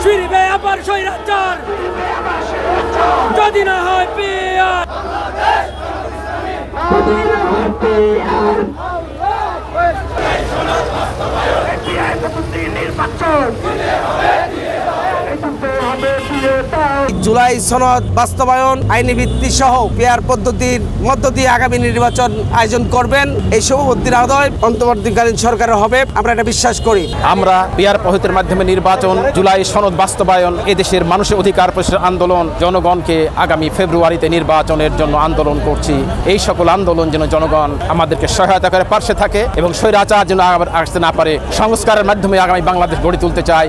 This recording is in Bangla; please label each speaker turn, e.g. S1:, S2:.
S1: ফিরবে আবার স্বৈরাচার যদি না হয় পিয়ার।
S2: জুলাই সনদ বাস্তবায়ন, আইনি ভিত্তি সহ পিয়ার পদ্ধতির মধ্য দিয়ে আগামী নির্বাচন আয়োজন করবেন এই সভাপতির আদয় অন্তর্বর্তীকালীন সরকারের হবে, আমরা এটা বিশ্বাস করি।
S3: আমরা পিয়ার পদ্ধতির মাধ্যমে নির্বাচন, জুলাই সনদ বাস্তবায়ন, এদেশের মানুষের অধিকার প্রতিষ্ঠার আন্দোলন, জনগণকে আগামী ফেব্রুয়ারিতে নির্বাচনের জন্য আন্দোলন করছি। এই সকল আন্দোলন যেন জনগণ আমাদেরকে সহায়তা করে পাশে থাকে এবং স্বৈরাচার যেন আবার আসতে না পারে। সংস্কারের মাধ্যমে আগামী বাংলাদেশ গড়ে তুলতে চাই।